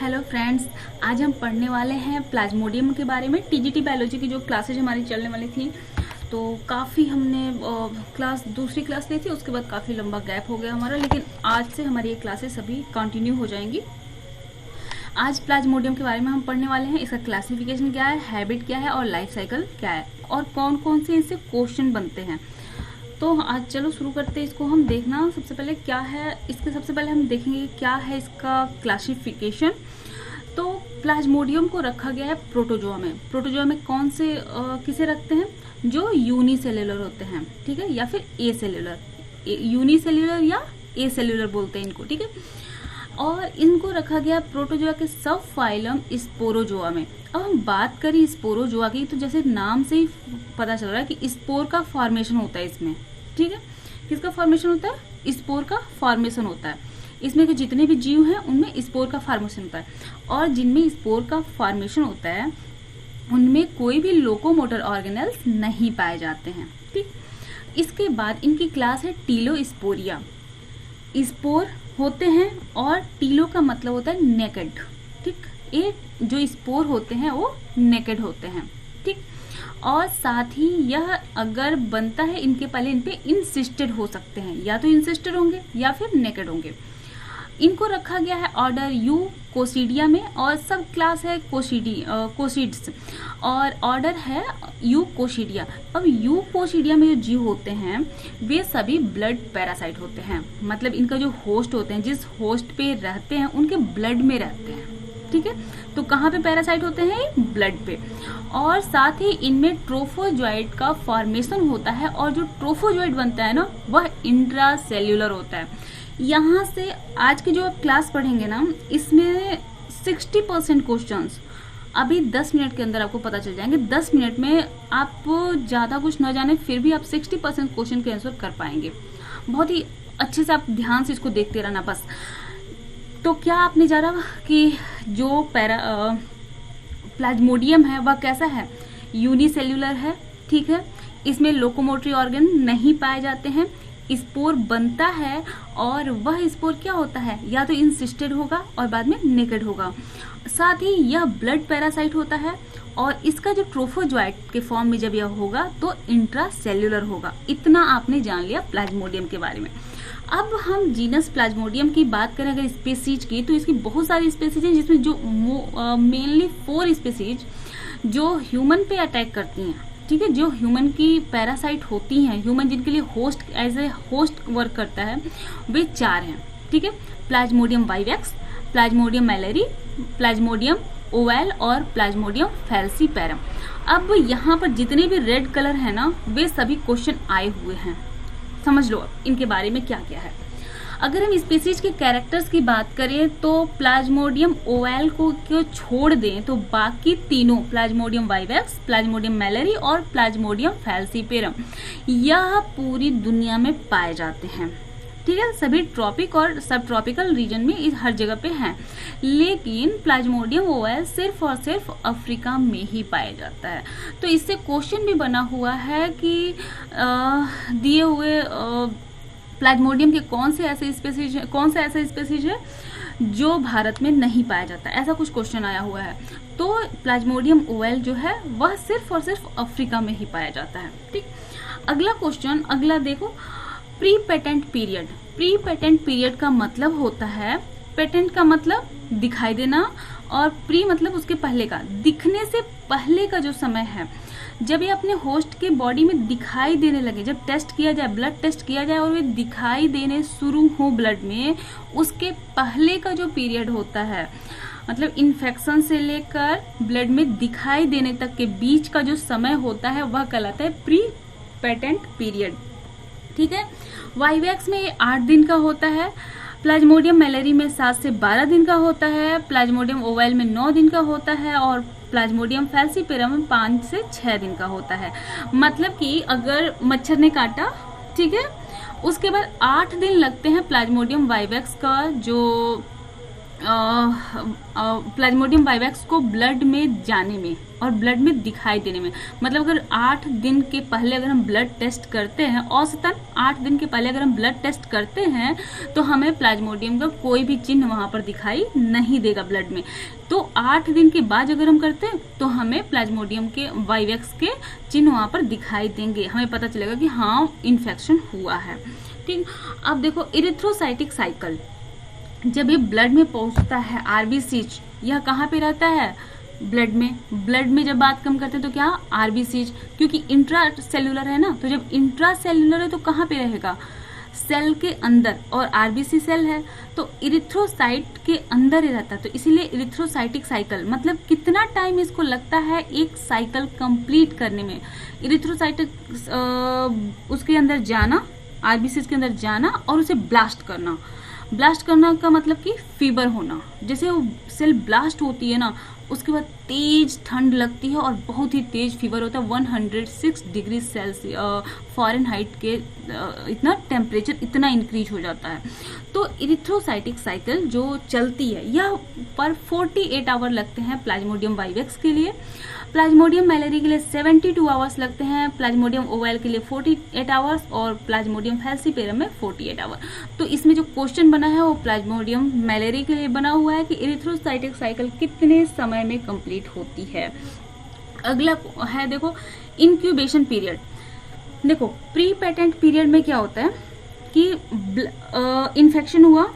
Hello friends, आज हम पढ़ने वाले हैं प्लाज्मोडियम के बारे में। टीजीटी बायोलॉजी की जो क्लासेज हमारी चलने वाली थी, तो काफ़ी हमने दूसरी क्लास ली थी, उसके बाद काफ़ी लंबा गैप हो गया हमारा, लेकिन आज से हमारी ये क्लासेस सभी कंटिन्यू हो जाएंगी। आज प्लाज्मोडियम के बारे में हम पढ़ने वाले हैं। इसका क्लासिफिकेशन क्या है, हैबिट क्या है और लाइफ साइकिल क्या है, और कौन कौन से इससे क्वेश्चन बनते हैं। तो आज चलो शुरू करते हैं इसको हम देखना। सबसे पहले क्या है इसके, सबसे पहले हम देखेंगे क्या है इसका क्लासिफिकेशन। तो प्लाज्मोडियम को रखा गया है प्रोटोजोआ में। प्रोटोजोआ में कौन से किसे रखते हैं, जो यूनिसेल्युलर होते हैं, ठीक है, या फिर ए सेल्युलर, यूनिसेल्युलर या ए सेल्युलर बोलते हैं इनको, ठीक है। और इनको रखा गया प्रोटोजोआ के सब फाइलम स्पोरोजोआ में। अब हम बात करें स्पोरोजोआ की, तो जैसे नाम से ही पता चल रहा है कि स्पोर का फॉर्मेशन होता है इसमें, ठीक है। किसका फॉर्मेशन होता है, स्पोर का फॉर्मेशन होता है। इसमें के जितने भी जीव हैं उनमें स्पोर का फॉर्मेशन होता है, और जिनमें स्पोर का फॉर्मेशन होता है उनमें कोई भी लोकोमोटर ऑर्गेनल्स नहीं पाए जाते हैं, ठीक। इसके बाद इनकी क्लास है टीलोस्पोरिया। स्पोर होते हैं और टीलो का मतलब होता है नेकेड, ठीक। ये जो स्पोर होते हैं वो नेकेड होते हैं, ठीक। और साथ ही यह अगर बनता है इनके पहले इन पे इंसिस्टेड हो सकते हैं, या तो इंसिस्टेड होंगे या फिर नेकेड होंगे। इनको रखा गया है ऑर्डर यू कोसिडिया में, और सब क्लास है कोसिड्स, और ऑर्डर है यू कोसिडिया। अब यू कोसिडिया में जो जीव होते हैं वे सभी ब्लड पैरासाइट होते हैं, मतलब इनका जो होस्ट होते हैं, जिस होस्ट पे रहते हैं उनके ब्लड में रहते हैं, ठीक है। तो कहाँ पे पैरासाइट होते हैं, ब्लड पे। और साथ ही इनमें ट्रोफोजोइड का फॉर्मेशन होता है, और जो ट्रोफोजोइड बनता है ना वह इंट्रासेल्युलर होता है। यहाँ से आज की जो आप क्लास पढ़ेंगे ना, इसमें 60% क्वेश्चंस अभी 10 मिनट के अंदर आपको पता चल जाएंगे। 10 मिनट में आप ज़्यादा कुछ न जाने फिर भी आप 60% क्वेश्चन के आंसर कर पाएंगे। बहुत ही अच्छे से आप ध्यान से इसको देखते रहना बस। तो क्या आपने जाना कि जो प्लाज्मोडियम है वह कैसा है, यूनिसेल्युलर है, ठीक है। इसमें लोकोमोटरी ऑर्गन नहीं पाए जाते हैं। स्पोर बनता है और वह स्पोर क्या होता है, या तो इंसिस्टेड होगा और बाद में नेकेड होगा। साथ ही यह ब्लड पैरासाइट होता है, और इसका जो ट्रोफोजोइट के फॉर्म में जब यह होगा तो इंट्रासेल्युलर होगा। इतना आपने जान लिया प्लाज्मोडियम के बारे में। अब हम जीनस प्लाज्मोडियम की बात करें अगर स्पीसीज की, तो इसकी बहुत सारी स्पीसीज हैं, जिसमें जो मेनली 4 स्पीसीज जो ह्यूमन पे अटैक करती हैं, ठीक है, जो ह्यूमन की पैरासाइट होती हैं, ह्यूमन जिनके लिए host as a host work करता है, वे 4 हैं, ठीक है। Plasmodium vivax, Plasmodium malariae, Plasmodium ovale और प्लाज्मोडियम फैल्सीपेरम। अब यहाँ पर जितने भी रेड कलर है ना, वे सभी क्वेश्चन आए हुए हैं। समझ लो इनके बारे में क्या क्या है। अगर हम स्पीसीज के कैरेक्टर्स की बात करें तो प्लाज्मोडियम ओवैल को छोड़ दें तो बाकी तीनों, प्लाज्मोडियम वाइवेक्स, प्लाज्मोडियम मैलेरी और प्लाज्मोडियम फैल्सीपेरम, यह पूरी दुनिया में पाए जाते हैं, ठीक है। सभी ट्रॉपिक और सब ट्रॉपिकल रीजन में हर जगह पे हैं, लेकिन प्लाज्मोडियम ओवैल सिर्फ और सिर्फ अफ्रीका में ही पाया जाता है। तो इससे क्वेश्चन भी बना हुआ है कि दिए हुए प्लाज्मोडियम के कौन से ऐसे स्पीसीज है जो भारत में नहीं पाया जाता, ऐसा कुछ क्वेश्चन आया हुआ है। तो प्लाज्मोडियम ओवैल जो है वह सिर्फ और सिर्फ अफ्रीका में ही पाया जाता है, ठीक। अगला क्वेश्चन, अगला देखो, pre patent period. Pre patent period का मतलब होता है, पेटेंट का मतलब दिखाई देना, और प्री मतलब उसके पहले का, दिखने से पहले का जो समय है, जब ये अपने होस्ट के बॉडी में दिखाई देने लगे, जब टेस्ट किया जाए, ब्लड टेस्ट किया जाए और वे दिखाई देने शुरू हो ब्लड में, उसके पहले का जो पीरियड होता है, मतलब इन्फेक्शन से लेकर ब्लड में दिखाई देने तक के बीच का जो समय होता है वह कहलाता है प्री पेटेंट पीरियड, ठीक है। वाइवेक्स में 8 दिन का होता है, प्लाज्मोडियम मैलेरी में 7 से 12 दिन का होता है, प्लाज्मोडियम ओवैल में 9 दिन का होता है, और प्लाज्मोडियम फैल्सीपेरम में 5 से 6 दिन का होता है। मतलब कि अगर मच्छर ने काटा, ठीक है, उसके बाद 8 दिन लगते हैं प्लाज्मोडियम वाइवेक्स का जो प्लाज्मोडियम वाइवेक्स को ब्लड में जाने में और ब्लड में दिखाई देने में, मतलब अगर 8 दिन के पहले अगर हम ब्लड टेस्ट करते हैं, औसतन 8 दिन के पहले अगर हम ब्लड टेस्ट करते हैं तो हमें प्लाज्मोडियम का कोई भी चिन्ह वहां पर दिखाई नहीं देगा ब्लड में। तो 8 दिन के बाद अगर हम करते हैं तो हमें प्लाज्मोडियम के वाइवेक्स के चिन्ह वहां पर दिखाई देंगे, हमें पता चलेगा कि हाँ इन्फेक्शन हुआ है। ठीक, अब देखो इरिथ्रोसाइटिक साइकिल, जब ये ब्लड में पहुंचता है आरबीसीज, यह कहाँ पे रहता है? ब्लड में। ब्लड में जब बात कम करते हैं तो क्या? आरबीसीज, क्योंकि इंट्रा सेल्यूलर है ना, तो जब इंट्रा सेल्यूलर है तो कहाँ पे रहेगा? सेल के अंदर, और आरबीसी सेल है तो इरिथ्रोसाइट के अंदर ही रहता है, तो इसीलिए इरिथ्रोसाइटिक साइकिल, मतलब कितना टाइम इसको लगता है एक साइकिल कंप्लीट करने में। इरिथ्रोसाइटिक उसके अंदर जाना, आरबीसी के अंदर जाना और उसे ब्लास्ट करना। ब्लास्ट करना का मतलब कि फीवर होना, जैसे वो सेल ब्लास्ट होती है ना, उसके बाद तेज ठंड लगती है और बहुत ही तेज फीवर होता है, 106 डिग्री सेल्सियस फ़ारेनहाइट के इतना टेम्परेचर इतना इंक्रीज हो जाता है। तो इरिथ्रोसाइटिक साइकिल जो चलती है, यह पर 48 आवर लगते हैं प्लाज्मोडियम वाइवेक्स के लिए, प्लाज्मोडियम मैलेरी के लिए 72 आवर्स लगते हैं, प्लाज्मोडियम ओवैल के लिए 48 आवर्स और प्लाज्मोडियम फैल्सीपेरम में 48 आवर। तो इसमें जो क्वेश्चन बना है वो प्लाज्मोडियम मैलेरी के लिए बना हुआ है कि इरिथ्रोसाइटिक साइकिल कितने समय में कंप्लीट होती है। अगला है देखो इंक्यूबेशन पीरियड। देखो प्री पेटेंट पीरियड में क्या होता है कि इन्फेक्शन हुआ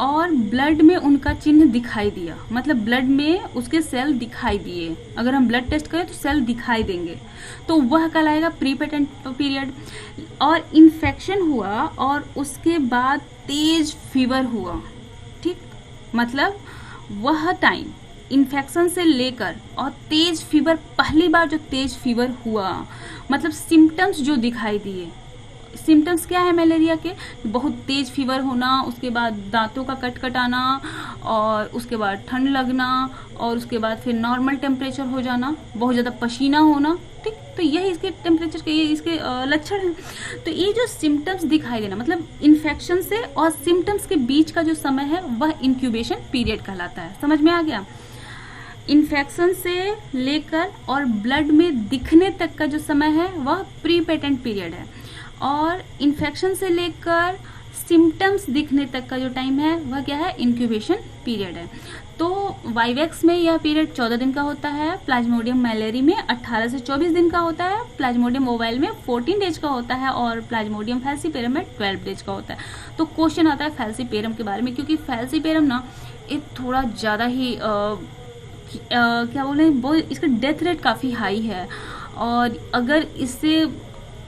और ब्लड में उनका चिन्ह दिखाई दिया, मतलब ब्लड में उसके सेल दिखाई दिए, अगर हम ब्लड टेस्ट करें तो सेल दिखाई देंगे, तो वह कहलाएगा प्री पेटेंट पीरियड। और इन्फेक्शन हुआ और उसके बाद तेज फीवर हुआ, ठीक, मतलब वह टाइम इन्फेक्शन से लेकर और तेज फीवर, पहली बार जो तेज फीवर हुआ, मतलब सिम्टम्स जो दिखाई दिए, सिम्टम्स क्या है मलेरिया के? बहुत तेज फीवर होना, उसके बाद दांतों का कटकटाना और उसके बाद ठंड लगना और उसके बाद फिर नॉर्मल टेम्परेचर हो जाना, बहुत ज़्यादा पसीना होना, ठीक, तो यही इसके टेम्परेचर के ये इसके लक्षण हैं। तो ये जो सिम्टम्स दिखाई देना, मतलब इन्फेक्शन से और सिम्टम्स के बीच का जो समय है वह इंक्यूबेशन पीरियड कहलाता है। समझ में आ गया? इन्फेक्शन से लेकर और ब्लड में दिखने तक का जो समय है वह प्री पेटेंट पीरियड है, और इन्फेक्शन से लेकर सिम्टम्स दिखने तक का जो टाइम है वह क्या है? इंक्यूबेशन पीरियड है। तो वाइवेक्स में यह पीरियड 14 दिन का होता है, प्लाज्मोडियम मैलेरी में 18 से 24 दिन का होता है, प्लाज्मोडियम ओवैल में 14 डेज का होता है और प्लाज्मोडियम फैल्सीपेरम में 12 डेज का होता है। तो क्वेश्चन आता है फैल्सीपेरम के बारे में, क्योंकि फैल्सीपेरम ना ये थोड़ा ज़्यादा ही क्या बोले, वो इसका डेथ रेट काफ़ी हाई है, और अगर इससे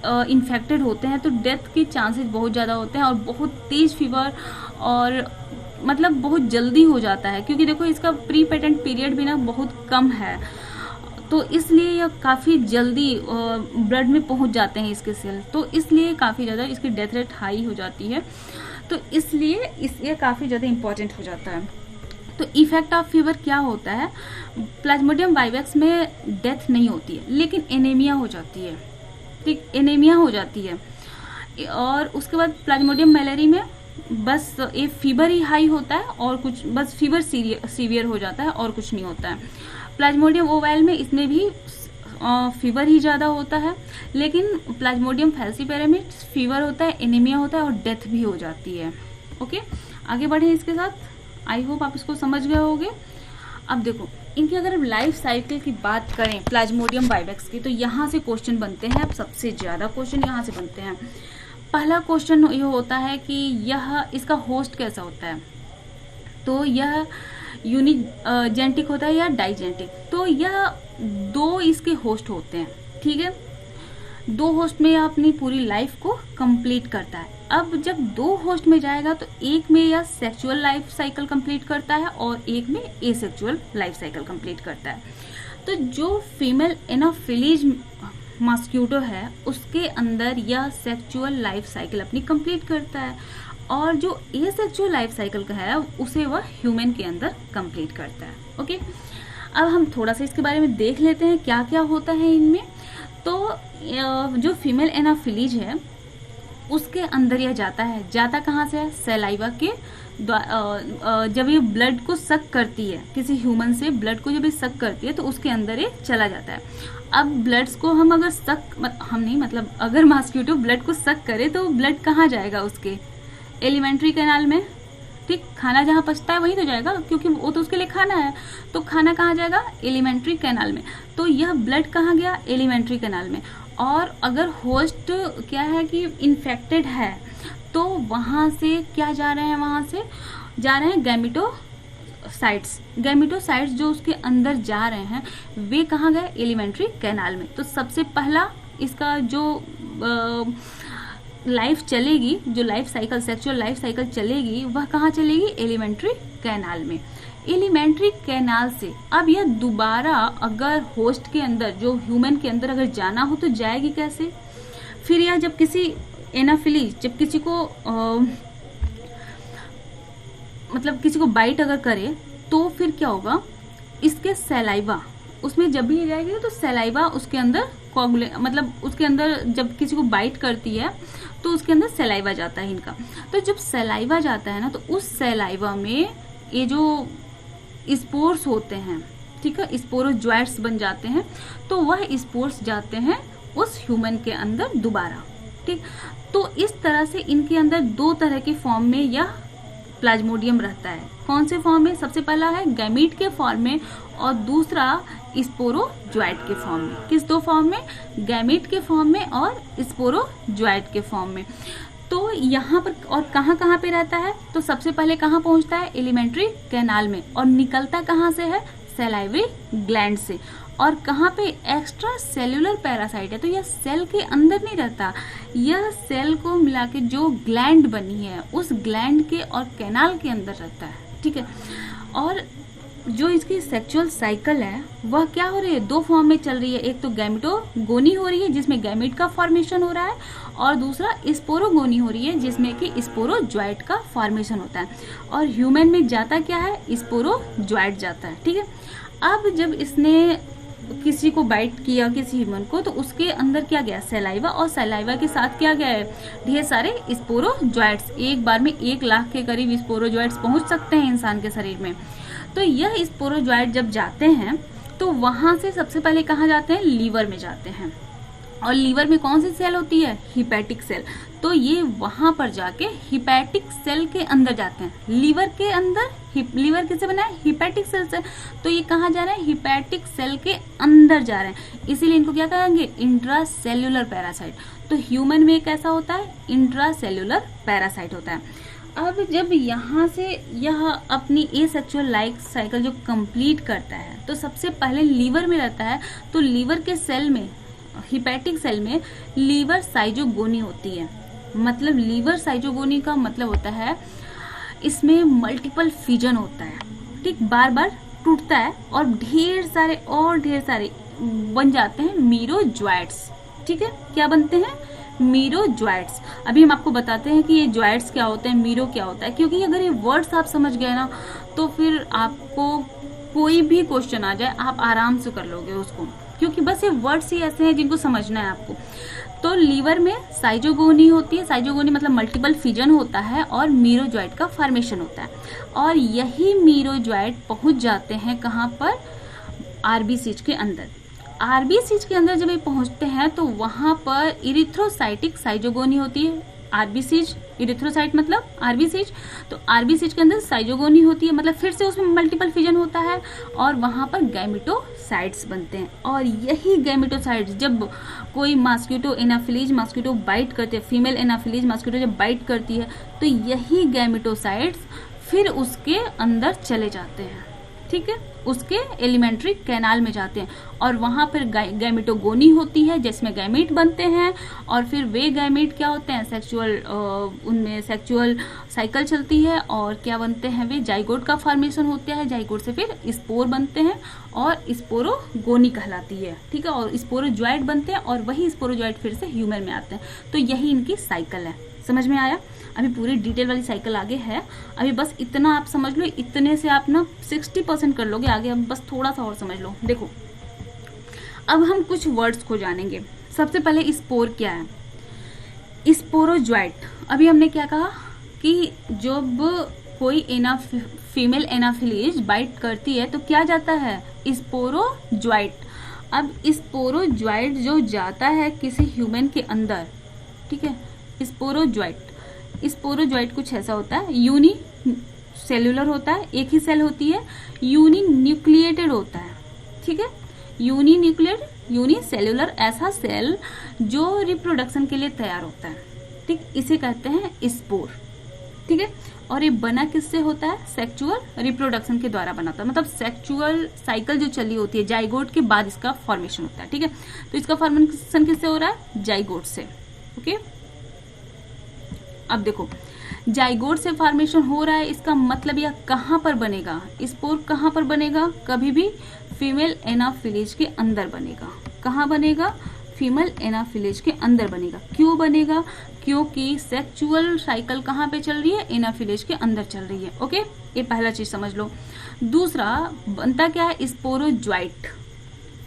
इन्फेक्टेड होते हैं तो डेथ के चांसेस बहुत ज़्यादा होते हैं और बहुत तेज फीवर और मतलब बहुत जल्दी हो जाता है, क्योंकि देखो इसका प्री पेटेंट पीरियड भी ना बहुत कम है, तो इसलिए यह काफ़ी जल्दी ब्लड में पहुंच जाते हैं इसके सेल, तो इसलिए काफ़ी ज़्यादा इसकी डेथ रेट हाई हो जाती है, तो इसलिए ये काफ़ी ज़्यादा इंपॉर्टेंट हो जाता है। तो इफेक्ट ऑफ फीवर क्या होता है? प्लाज्मोडियम वाइवेक्स में डेथ नहीं होती है, लेकिन एनीमिया हो जाती है, ठीक, एनीमिया हो जाती है। और उसके बाद प्लाज्मोडियम मैलेरी में बस ये फीवर ही हाई होता है और कुछ, बस फीवर सीवियर हो जाता है और कुछ नहीं होता है। प्लाज्मोडियम ओवैल में इसमें भी फीवर ही ज़्यादा होता है, लेकिन प्लाज्मोडियम फैल्सीपेरम में फीवर होता है, एनीमिया होता है और डेथ भी हो जाती है। ओके, आगे बढ़े इसके साथ। आई होप आप इसको समझ गए होंगे। अब देखो इनकी अगर लाइफ साइकिल की बात करें प्लाज्मोडियम वाइवेक्स की, तो यहाँ से क्वेश्चन बनते हैं, अब सबसे ज़्यादा क्वेश्चन यहाँ से बनते हैं। पहला क्वेश्चन ये होता है कि यह इसका होस्ट कैसा होता है? तो यह यूनिजेनेटिक होता है या डाइजेनेटिक? तो यह दो इसके होस्ट होते हैं, ठीक है, दो होस्ट में यह अपनी पूरी लाइफ को कंप्लीट करता है। अब जब दो होस्ट में जाएगा तो एक में यह सेक्सुअल लाइफ साइकिल कंप्लीट करता है और एक में एसेक्सुअल लाइफ साइकिल कंप्लीट करता है। तो जो फीमेल एनाफिलीज मॉस्क्यूटो है उसके अंदर यह सेक्सुअल लाइफ साइकिल अपनी कंप्लीट करता है, और जो एसेक्सुअल लाइफ साइकिल का है उसे वह ह्यूमन के अंदर कंप्लीट करता है। ओके, अब हम थोड़ा सा इसके बारे में देख लेते हैं क्या क्या होता है इनमें। तो जो फीमेल एनाफिलीज है उसके अंदर यह जाता है। जाता कहाँ से है? सलाइवा के जब ये ब्लड को सक करती है, किसी ह्यूमन से ब्लड को जब ये सक करती है तो उसके अंदर ये चला जाता है। अब ब्लड्स को हम अगर अगर मॉस्किटो ब्लड को सक करे तो ब्लड कहाँ जाएगा? उसके एलिमेंट्री कैनाल में। ठीक, खाना जहाँ पचता है वहीं तो जाएगा, क्योंकि वो तो उसके लिए खाना है। तो खाना कहाँ जाएगा? एलिमेंट्री कैनाल में। तो यह ब्लड कहाँ गया? एलिमेंट्री कैनाल में। और अगर होस्ट क्या है कि इन्फेक्टेड है तो वहां से क्या जा रहे हैं? वहां से जा रहे हैं गैमेटोसाइट्स। गैमेटोसाइट्स जो उसके अंदर जा रहे हैं वे कहाँ गए? एलिमेंट्री कैनाल में। तो सबसे पहला इसका जो लाइफ चलेगी, जो life cycle, sexual life cycle चलेगी, वह कहाँ चलेगी? एलिमेंट्री कैनाल में। एलिमेंट्री कैनाल से अब यह दोबारा अगर होस्ट के अंदर, जो ह्यूमन के अंदर अगर जाना हो तो जाएगी कैसे? फिर यह जब किसी एनाफिलीज, जब किसी को किसी को बाइट अगर करे तो फिर क्या होगा? इसके सलाइवा उसमें जब भी जाएगी तो सलाइवा उसके अंदर उसके अंदर जब किसी को बाइट करती है तो उसके अंदर सलाइवा जाता है इनका। तो जब सलाइवा जाता है ना, तो उस सलाइवा में ये जो स्पोर्स होते हैं, ठीक है, स्पोरोजोइट्स बन जाते हैं। तो वह स्पोर्स जाते हैं उस ह्यूमन के अंदर दोबारा। ठीक, तो इस तरह से इनके अंदर दो तरह के फॉर्म में यह प्लाज्मोडियम रहता है। कौन से फॉर्म में? सबसे पहला है गैमीट के फॉर्म में और दूसरा स्पोरोजोइट के फॉर्म में। किस दो फॉर्म में? गैमीट के फॉर्म में और स्पोरोजोइट के फॉर्म में। तो यहाँ पर और कहाँ कहाँ पे रहता है? तो सबसे पहले कहाँ पहुँचता है? एलिमेंट्री कैनाल में। और निकलता कहाँ से है? सलाइवरी ग्लैंड से। और कहाँ पे? एक्स्ट्रा सेल्यूलर पैरासाइट है। तो यह सेल के अंदर नहीं रहता, यह सेल को मिला के जो ग्लैंड बनी है उस ग्लैंड के और कैनाल के अंदर रहता है। ठीक है, और जो इसकी सेक्सुअल साइकिल है वह क्या हो रही है? दो फॉर्म में चल रही है। एक तो गैमेटोगोनी हो रही है जिसमें गैमेट का फॉर्मेशन हो रहा है, और दूसरा स्पोरोगोनी हो रही है जिसमें कि स्पोरोजोइट का फॉर्मेशन होता है। और ह्यूमन में जाता क्या है? स्पोरोजोइट जाता है। ठीक है, अब जब इसने किसी को बाइट किया, किसी ह्यूमन को, तो उसके अंदर क्या गया? सलाइवा। और सलाइवा के साथ क्या गया है? ढेर सारे स्पोरोजोइट्स। एक बार में 1 लाख के करीब स्पोरोजोइट्स पहुंच सकते हैं इंसान के शरीर में। तो यह स्पोरोजोइट जब जाते हैं तो वहां से सबसे पहले कहाँ जाते हैं? लीवर में जाते हैं। और लीवर में कौन सी सेल होती है? Hepatic cell. तो ये वहां पर जाके हिपैटिक सेल के अंदर जाते हैं। लीवर के अंदर, लीवर किससे बना है? हिपैटिक सेल से। तो ये कहाँ जा रहे हैं? हिपैटिक सेल के अंदर जा रहे हैं, इसीलिए इनको क्या कहेंगे? Intracellular parasite. तो ह्यूमन में कैसा होता है? इंट्रासेल्यूलर पैरासाइट होता है। अब जब यहाँ से यह अपनी एसेक्सुअल लाइफ साइकिल जो कंप्लीट करता है तो सबसे पहले लीवर में रहता है। तो लीवर के सेल में, हिपैटिक सेल में लीवर साइजोगोनी होती है। मतलब लीवर साइजोगोनी का मतलब होता है इसमें मल्टीपल फिजन होता है। ठीक, बार बार टूटता है और ढेर सारे बन जाते हैं मीरोजोइट्स। ठीक है, क्या बनते हैं? मीरोजोइट्स। अभी हम आपको बताते हैं कि ये जॉइट्स क्या होते हैं, मीरो क्या होता है, क्योंकि अगर ये वर्ड्स आप समझ गए ना तो फिर आपको कोई भी क्वेश्चन आ जाए आप आराम से कर लोगे उसको, क्योंकि बस ये वर्ड्स ही ऐसे हैं जिनको समझना है आपको। तो लीवर में साइजोगोनी होती है। साइजोगोनी मतलब मल्टीपल फिजन होता है और मीरोजोइट का फॉर्मेशन होता है। और यही मीरोजोइट पहुंच जाते हैं कहाँ पर? आरबीसीज के अंदर। आरबीसीज के अंदर जब ये पहुंचते हैं तो वहां पर इरिथ्रोसाइटिक साइजोगोनी होती है। आरबीसीज, इरिथ्रोसाइट मतलब आरबीसीज। तो आरबीसीज के अंदर साइजोगोनी होती है, मतलब फिर से उसमें मल्टीपल फिजन होता है और वहां पर गैमेटोसाइट्स बनते हैं। और यही गैमेटोसाइट्स जब कोई मॉस्किटो, एनाफिलीज मॉस्किटो बाइट करती है, फीमेल एनाफिलीज मॉस्किटो जब बाइट करती है तो यही गैमेटोसाइट्स फिर उसके अंदर चले जाते हैं। ठीक है, उसके एलिमेंट्री कैनाल में जाते हैं और वहां पर गैमेटोगोनी होती है जिसमें गैमीट बनते हैं। और फिर वे गैमीट क्या होते हैं? सेक्सुअल, उनमें सेक्सुअल साइकिल चलती है और क्या बनते हैं? वे जाइगोट का फॉर्मेशन होता है। जाइगोट से फिर स्पोर बनते हैं और स्पोरोगोनी कहलाती है। ठीक है, और स्पोरोजोइट बनते हैं और वही स्पोरोजोइट फिर से ह्यूमन में आते हैं। तो यही इनकी साइकिल है। समझ में आया? अभी पूरी डिटेल वाली साइकिल आगे है, अभी बस इतना आप समझ लो, इतने से आप ना 60% कर लोगे। आगे अब बस थोड़ा सा और समझ लो। देखो, अब हम कुछ वर्ड्स को जानेंगे। सबसे पहले स्पोर क्या है? स्पोरोजॉइट, अभी हमने क्या कहा कि जब कोई फीमेल एनाफिलीज बाइट करती है तो क्या जाता है, स्पोरोजॉइट। अब स्पोरोजॉइट जो जाता है किसी ह्यूमन के अंदर, ठीक है, स्पोरोजॉइट कुछ ऐसा होता है, यूनी सेल्यूलर होता है, एक ही सेल होती है, यूनी न्यूक्लिएटेड होता है, ठीक है, यूनी सेल्यूलर ऐसा सेल जो रिप्रोडक्शन के लिए तैयार होता है, ठीक, इसे कहते हैं स्पोर, ठीक है। और ये बना किससे होता है, सेक्सुअल रिप्रोडक्शन के द्वारा बनाता है, मतलब सेक्सुअल साइकिल जो चली होती है जाइगोट के बाद इसका फॉर्मेशन होता है, ठीक है। तो इसका फॉर्मेशन किससे हो रहा है, जाइगोट से, ओके। अब देखो जाइगोट से फॉर्मेशन हो रहा है, इसका मतलब यह कहां पर बनेगा, स्पोर कहां पर बनेगा, कभी भी फीमेल एनाफिलीज के अंदर बनेगा। कहां बनेगा, फीमेल एनाफिलीज के अंदर बनेगा। क्यों बनेगा, क्योंकि सेक्सुअल साइकिल कहां पे चल रही है, एनाफिलीज के अंदर चल रही है, ओके। ये पहला चीज समझ लो। दूसरा बनता क्या है, स्पोरोजॉइट।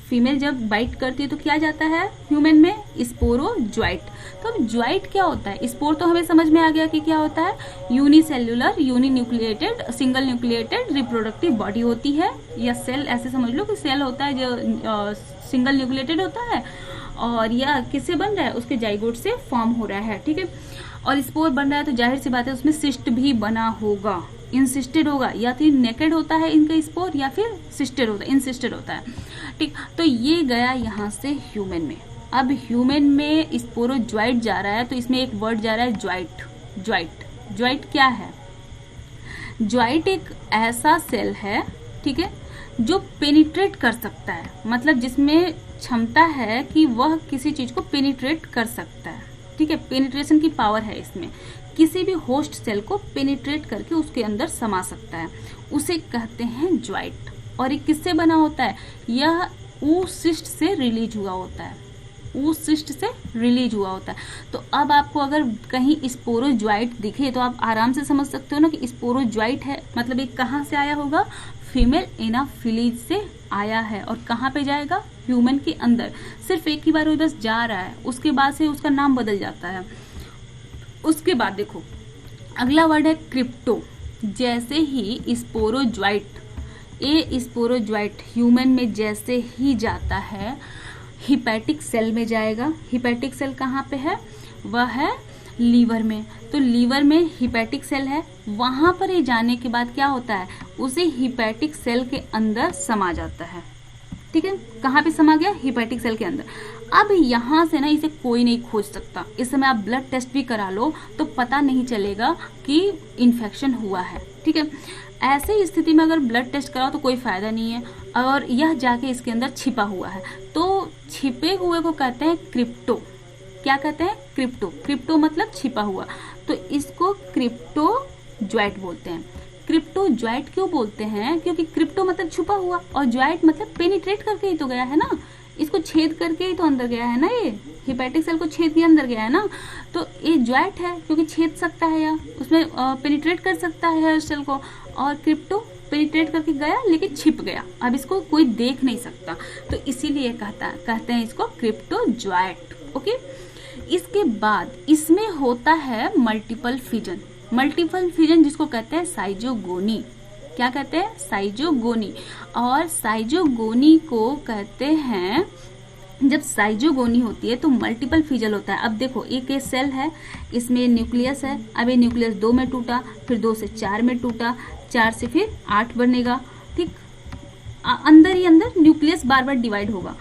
फीमेल जब बाइट करती है तो क्या जाता है ह्यूमन में, स्पोरोजॉइट। तो अब जॉइट क्या होता है, स्पोर तो हमें समझ में आ गया कि क्या होता है, unicellular uni nucleated single nucleated reproductive body होती है, या सेल ऐसे समझ लो कि सेल होता है जो सिंगल न्यूक्लिएटेड होता है, और यह किससे बन रहा है, उसके जाइगोट से फॉर्म हो रहा है, ठीक है। और स्पोर बन रहा है तो जाहिर सी बात है उसमें सिस्ट भी बना होगा, इंसिस्टेड होगा, या तो नेकेड होता है इनका स्पोर या फिर सिस्टेड होता है, इंसिस्टेड होता है, ठीक। तो ये गया यहाँ से ह्यूमन में। अब ह्यूमन में स्पोरोजॉइट जा रहा है तो इसमें एक वर्ड जा रहा है जॉइट क्या है, जॉइट एक ऐसा सेल है, ठीक है, जो पेनिट्रेट कर सकता है, मतलब जिसमें क्षमता है कि वह किसी चीज को पेनिट्रेट कर सकता है, ठीक है, पेनिट्रेशन की पावर है इसमें, किसी भी होस्ट सेल को पेनिट्रेट करके उसके अंदर समा सकता है, उसे कहते हैं जॉइट। और ये किससे बना होता है, यह oocyst से रिलीज हुआ होता है, oocyst से रिलीज हुआ होता है। तो अब आपको अगर कहीं स्पोरोजॉइट दिखे तो आप आराम से समझ सकते हो ना कि स्पोरोजॉइट है, मतलब ये कहाँ से आया होगा, फीमेल एनाफिलीज से आया है, और कहाँ पे जाएगा, ह्यूमन के अंदर। सिर्फ एक ही बार वो बस जा रहा है, उसके बाद से उसका नाम बदल जाता है। उसके बाद देखो अगला वर्ड है क्रिप्टो। जैसे ही स्पोरोजॉइट, ये स्पोरोजॉइट ह्यूमन में जैसे ही जाता है हिपैटिक सेल में जाएगा। हिपैटिक सेल कहाँ पे है, वह है लीवर में। तो लीवर में हिपैटिक सेल है, वहां पर ये जाने के बाद क्या होता है, उसे हिपैटिक सेल के अंदर समा जाता है, ठीक है। कहाँ पे समा गया, हिपैटिक सेल के अंदर। अब यहाँ से ना इसे कोई नहीं खोज सकता। इस समय आप ब्लड टेस्ट भी करा लो तो पता नहीं चलेगा कि इन्फेक्शन हुआ है, ठीक है। ऐसे स्थिति में अगर ब्लड टेस्ट कराओ तो कोई फायदा नहीं है, और यह जाके इसके अंदर छिपा हुआ है। तो छिपे हुए को कहते हैं क्रिप्टो। क्या कहते हैं, क्रिप्टो। क्रिप्टो मतलब छिपा हुआ, तो इसको क्रिप्टोजॉइट बोलते हैं। क्रिप्टोजॉइट क्यों बोलते हैं, क्योंकि क्रिप्टो मतलब छुपा हुआ और जॉइट मतलब पेनिट्रेट करके ही तो गया है ना, इसको छेद करके ही तो अंदर गया है ना, ये हिपैटिक सेल को छेद के अंदर गया है ना, तो ये जॉइट है क्योंकि छेद सकता है या उसमें पेनिट्रेट कर सकता है हेयर सेल को। और क्रिप्टो पेनिट्रेट करके गया लेकिन छिप गया, अब इसको कोई देख नहीं सकता, तो इसीलिए कहते हैं इसको क्रिप्टोजॉइट, ओके। इसके बाद इसमें होता है मल्टीपल फिजन। मल्टीपल फिजन जिसको कहते हैं साइजोगोनी। क्या कहते हैं, साइजोगोनी। और साइजोगोनी को कहते हैं, जब साइजोगोनी होती है तो मल्टीपल फिजन होता है। अब देखो एक ये सेल है, इसमें न्यूक्लियस है, अब ये न्यूक्लियस 2 में टूटा, फिर 2 से 4 में टूटा, 4 से फिर 8 बनेगा, ठीक। अंदर ही अंदर न्यूक्लियस बार बार डिवाइड होगा,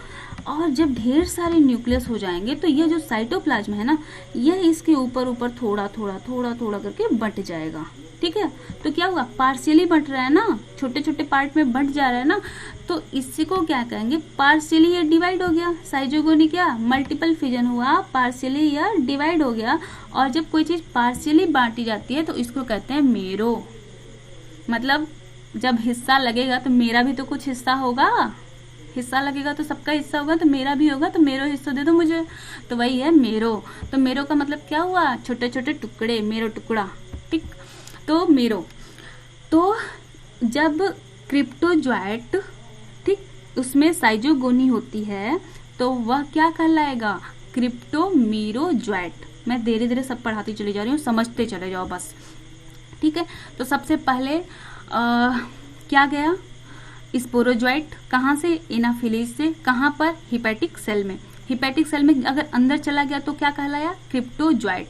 और जब ढेर सारे न्यूक्लियस हो जाएंगे तो यह जो साइटोप्लाज्म है ना, यह इसके ऊपर ऊपर थोड़ा थोड़ा थोड़ा थोड़ा करके बंट जाएगा, ठीक है। तो क्या हुआ, पार्शियली बंट रहा है ना, छोटे छोटे पार्ट में बंट जा रहा है ना, तो इसी को क्या कहेंगे, पार्शियली ये डिवाइड हो गया। साइजोगोनी क्या, मल्टीपल फिजन हुआ, पार्शियली या डिवाइड हो गया। और जब कोई चीज पार्शियली बांटी जाती है तो इसको कहते हैं मेरो। मतलब जब हिस्सा लगेगा तो मेरा भी तो कुछ हिस्सा होगा, हिस्सा लगेगा तो सबका हिस्सा होगा, तो मेरा भी होगा, तो मेरो हिस्सा दे दो मुझे, तो वही है मेरो। तो मेरो का मतलब क्या हुआ, छोटे छोटे टुकड़े, मेरो टुकड़ा, ठीक। तो मेरो, तो जब क्रिप्टोजॉइट, ठीक, उसमें साइजोगोनी होती है तो वह क्या कहलाएगा, क्रिप्टोमेरोजॉइट। मैं धीरे धीरे सब पढ़ाती चली जा रही हूँ, समझते चले जाओ बस, ठीक है। तो सबसे पहले क्या गया, स्पोरोजोइट कहाँ से, एनाफिलीज से, कहाँ पर, हिपैटिक सेल में। हिपैटिक सेल में अगर अंदर चला गया तो क्या कहलाया, क्रिप्टोजोइट।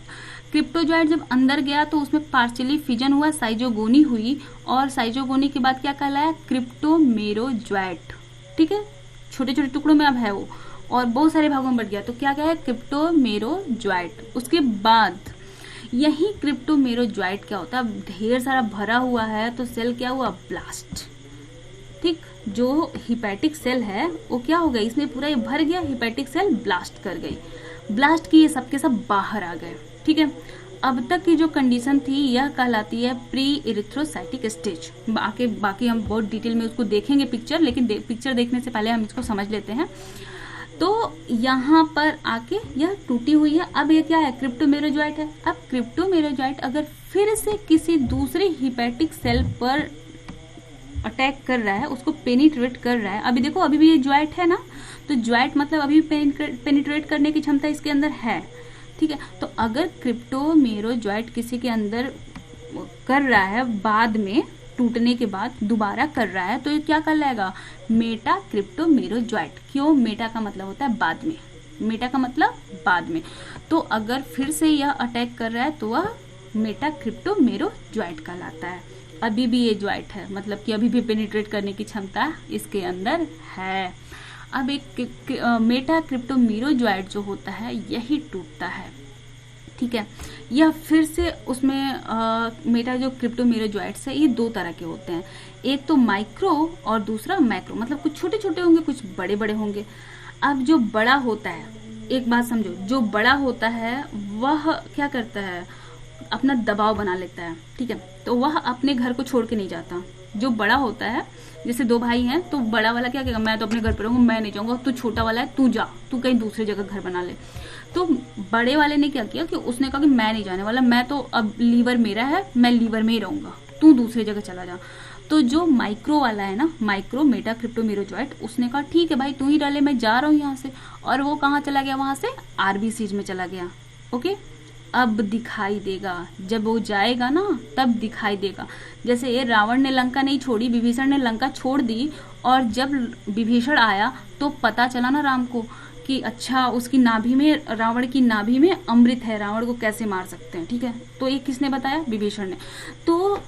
क्रिप्टोजोइट जब अंदर गया तो उसमें पार्शियली फिजन हुआ, साइजोगोनी हुई, और साइजोगोनी के बाद क्या कहलाया, क्रिप्टोमेरोजोइट, ठीक है। छोटे छोटे टुकड़ों में अब है वो, और बहुत सारे भागों में बढ़ गया, तो क्या है, क्रिप्टोमेरोजोइट। उसके बाद यही क्रिप्टोमेरोजोइट क्या होता है, ढेर सारा भरा हुआ है तो सेल क्या हुआ, ब्लास्ट, ठीक। जो हिपैटिक सेल है वो क्या हो गई, इसमें पूरा ये भर गया, हिपैटिक सेल ब्लास्ट कर गई, ब्लास्ट की ये सबके सब बाहर आ गए, ठीक है। अब तक की जो कंडीशन थी यह कहलाती है प्री इरिथ्रोसाइटिक स्टेज। बाकी हम बहुत डिटेल में उसको देखेंगे पिक्चर, लेकिन पिक्चर देखने से पहले हम इसको समझ लेते हैं। तो यहाँ पर आके यह टूटी हुई है, अब ये क्या है, क्रिप्टोमेरोजोइट है। अब क्रिप्टोमेरोजोइट अगर फिर से किसी दूसरे हिपैटिक सेल पर अटैक कर रहा है, उसको पेनिट्रेट कर रहा है, अभी देखो अभी भी ये ज्वाइट है ना, तो ज्वाइट मतलब अभी पेनिट्रेट करने की क्षमता इसके अंदर है, ठीक है। तो अगर क्रिप्टोमेरोजोइट किसी के अंदर कर रहा है, बाद में टूटने के बाद दोबारा कर रहा है, तो ये क्या कहलाएगा, मेटा क्रिप्टोमेरोजोइट। क्यों, मेटा का मतलब होता है बाद में, मेटा का मतलब बाद में। तो अगर फिर से यह अटैक कर रहा है तो वह मेटा क्रिप्टोमेरोजोइट कहलाता है। अभी भी ये ज्वाइट है, मतलब कि अभी भी पेनिट्रेट करने की क्षमता इसके अंदर है। अब एक मेटा क्रिप्टोमेरोजोइट जो होता है यही टूटता है, ठीक है। यह फिर से उसमें मेटा जो क्रिप्टोमेरोजोइट्स है ये दो तरह के होते हैं, एक तो माइक्रो और दूसरा मैक्रो, मतलब कुछ छोटे छोटे होंगे कुछ बड़े बड़े होंगे। अब जो बड़ा होता है, एक बात समझो, जो बड़ा होता है वह क्या करता है, अपना दबाव बना लेता है, ठीक है। तो वह अपने घर को छोड़ के नहीं जाता। जो बड़ा होता है, जैसे दो भाई हैं तो बड़ा वाला क्या कहेगा, मैं तो अपने घर पर रहूंगा, मैं नहीं जाऊंगा, तू छोटा वाला है तू जा, तू कहीं दूसरी जगह घर बना ले। तो बड़े वाले ने क्या किया कि उसने कहा कि मैं नहीं जाने वाला, मैं तो अब लीवर मेरा है, मैं लीवर में ही रहूंगा, तू दूसरी जगह चला जा। तो जो माइक्रो वाला है ना, माइक्रो मेटा क्रिप्टोमेरोजोइट, उसने कहा ठीक है भाई तू ही डाले, मैं जा रहा हूँ यहाँ से, और वो कहाँ चला गया, वहां से आरबीसीज में चला गया, ओके। अब दिखाई देगा, जब वो जाएगा ना तब दिखाई देगा। जैसे ये रावण ने लंका नहीं छोड़ी, विभीषण ने लंका छोड़ दी, और जब विभीषण आया तो पता चला ना राम को कि अच्छा उसकी नाभि में, रावण की नाभि में अमृत है, रावण को कैसे मार सकते हैं, ठीक है। तो ये किसने बताया, विभीषण ने। तो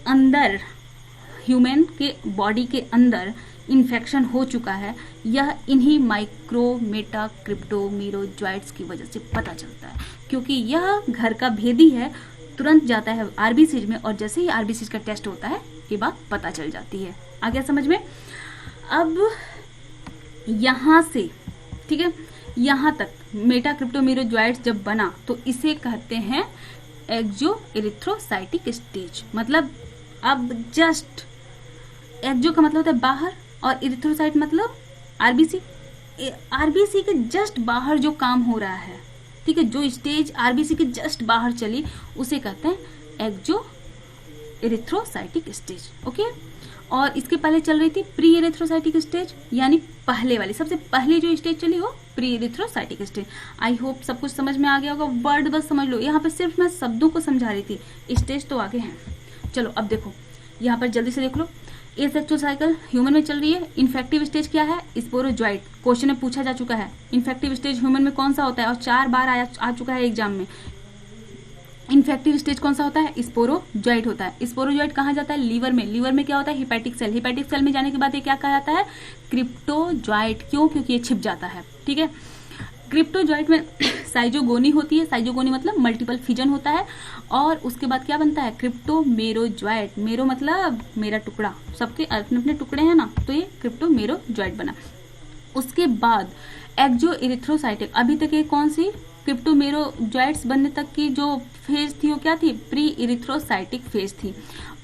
अंदर ह्यूमन के बॉडी के अंदर इन्फेक्शन हो चुका है, यह इन्हीं माइक्रो मेटा क्रिप्टोमेरोजोइट्स की वजह से पता चलता है, क्योंकि यह घर का भेदी है, तुरंत जाता है आरबीसीज में, और जैसे ही आरबीसीज का टेस्ट होता है ये बात पता चल जाती है। आ गया समझ में। अब यहां से, ठीक है, यहां तक मेटा क्रिप्टोमेरोजोइट्स जब बना तो इसे कहते हैं एक्सो इरिथ्रोसाइटिक स्टेज। मतलब अब जस्ट, एक्सो का मतलब होता है बाहर, और इरिथ्रोसाइट मतलब आरबीसी, आरबीसी के जस्ट बाहर जो काम हो रहा है, ठीक है, जो स्टेज आरबीसी के जस्ट बाहर चली उसे कहते हैं एक्सो इरिथ्रोसाइटिक स्टेज, ओके। और इसके पहले चल रही थी प्री इरिथ्रोसाइटिक स्टेज, यानी पहले वाली, सबसे पहले जो स्टेज चली वो pre erythrocytic stage. I hope सब कुछ समझ में आ गया होगा, वर्ड बस समझ लो, यहाँ पे सिर्फ मैं शब्दों को समझा रही थी, स्टेज तो आगे हैं। चलो अब देखो यहाँ पर जल्दी से देख लो, एसेक्सुअल साइकिल ह्यूमन में चल रही है। इन्फेक्टिव स्टेज क्या है, स्पोरोजोइट, क्वेश्चन में पूछा जा चुका है इन्फेक्टिव स्टेज ह्यूमन में कौन सा होता है, और 4 बार आ चुका है एग्जाम में। इन्फेक्टिव स्टेज कौन सा होता है, स्पोरोजोइट होता है। स्पोरोजोइट कहाँ जाता है, लीवर में। लीवर में क्या होता है, हिपैटिक सेल। हिपैटिक सेल में जाने के बाद ये क्या कहलाता है, क्रिप्टोजोइट। क्यों, क्योंकि ये छिप जाता है, ठीक है। क्रिप्टोजोइट में साइजोगोनी होती है, साइजोगोनी मतलब मल्टीपल फिजन होता है, और उसके बाद क्या बनता है, क्रिप्टोमेरोजोइट। मेरो मतलब मेरा टुकड़ा, सबके अपने अपने टुकड़े हैं ना, तो ये क्रिप्टोमेरोजोइट बना। उसके बाद एक्सो इरिथ्रोसाइटिक, अभी तक ये कौन सी, क्रिप्टोमेरोजोइट्स बनने तक की जो फेज थी वो क्या थी, प्री इरिथ्रोसाइटिक फेज थी।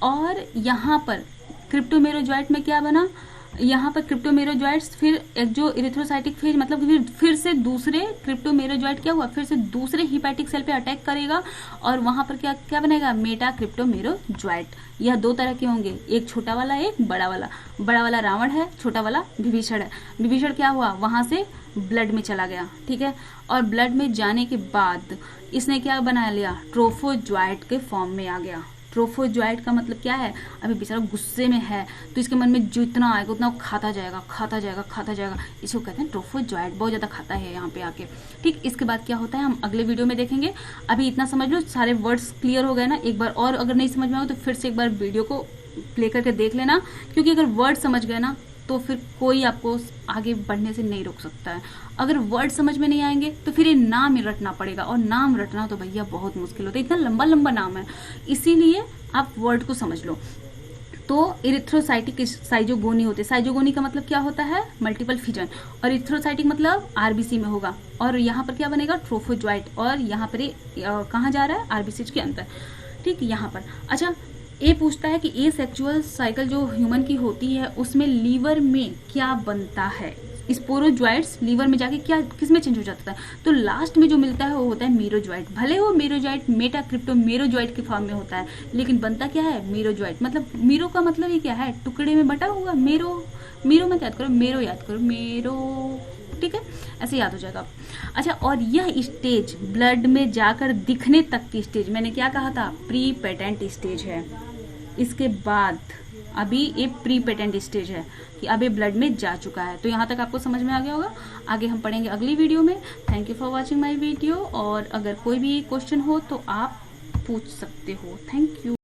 और यहाँ पर क्रिप्टोमेरोजोइट में क्या बना, यहाँ पर क्रिप्टोमेरोजॉइट्स, फिर एक जो इरिथ्रोसाइटिक फेज मतलब फिर से दूसरे क्रिप्टोमेरोजॉइट क्या हुआ, फिर से दूसरे हिपैटिक सेल पे अटैक करेगा और वहां पर क्या क्या बनेगा, मेटा क्रिप्टोमेरोजॉइट। यह दो तरह के होंगे, एक छोटा वाला एक बड़ा वाला। बड़ा वाला रावण है, छोटा वाला विभीषण है। विभीषण क्या हुआ, वहां से ब्लड में चला गया, ठीक है, और ब्लड में जाने के बाद इसने क्या बना लिया, ट्रोफोजॉइट के फॉर्म में आ गया। ट्रोफोजॉइट का मतलब क्या है, अभी बेचारा गुस्से में है तो इसके मन में जितना आएगा उतना वो खाता जाएगा खाता जाएगा खाता जाएगा, इसको कहते हैं ट्रोफोजॉइट। बहुत ज्यादा खाता है यहाँ पे आके। ठीक, इसके बाद क्या होता है हम अगले वीडियो में देखेंगे। अभी इतना समझ लो, सारे वर्ड्स क्लियर हो गए ना। एक बार और अगर नहीं समझ में आए तो फिर से एक बार वीडियो को प्ले करके देख लेना, क्योंकि अगर वर्ड समझ गए ना तो फिर कोई आपको आगे बढ़ने से नहीं रोक सकता है। अगर वर्ड समझ में नहीं आएंगे तो फिर ये नाम ही रटना पड़ेगा, और नाम रटना तो भैया बहुत मुश्किल होता है, इतना लंबा लंबा नाम है, इसीलिए आप वर्ड को समझ लो। तो इरिथ्रोसाइटिक साइजोगोनी होते हैं। साइजोगोनी का मतलब क्या होता है, मल्टीपल फिजन, और इरिथ्रोसाइटिक मतलब आरबीसी में होगा, और यहाँ पर क्या बनेगा, ट्रोफोजॉइट, और यहाँ पर कहाँ जा रहा है, आरबीसी के अंदर। ठीक, यहाँ पर। अच्छा, ये पूछता है कि ए सेक्सुअल साइकिल जो ह्यूमन की होती है उसमें लीवर में क्या बनता है, स्पोरोजॉइट्स लीवर में जाके क्या किस में चेंज हो जाता है, तो लास्ट में जो मिलता है वो होता है मेरोजॉइट। भले वो मेरोजॉइट मेटा क्रिप्टोमेरोजॉइट के फॉर्म में होता है, लेकिन बनता क्या है, मेरोजॉइट। मतलब मीरो का मतलब ये क्या है, टुकड़े में बटा हुआ। मेरो मीरो मत याद करो, मेरो याद करो, मेरो, ठीक है, ऐसे याद हो जाएगा। अच्छा, और यह स्टेज ब्लड में जाकर दिखने तक की स्टेज, मैंने क्या कहा था, प्री पेटेंट स्टेज है। इसके बाद अभी ये प्री पेटेंट स्टेज है कि अभी ब्लड में जा चुका है। तो यहाँ तक आपको समझ में आ गया होगा। आगे हम पढ़ेंगे अगली वीडियो में। Thank you for watching my video, और अगर कोई भी क्वेश्चन हो तो आप पूछ सकते हो। Thank you.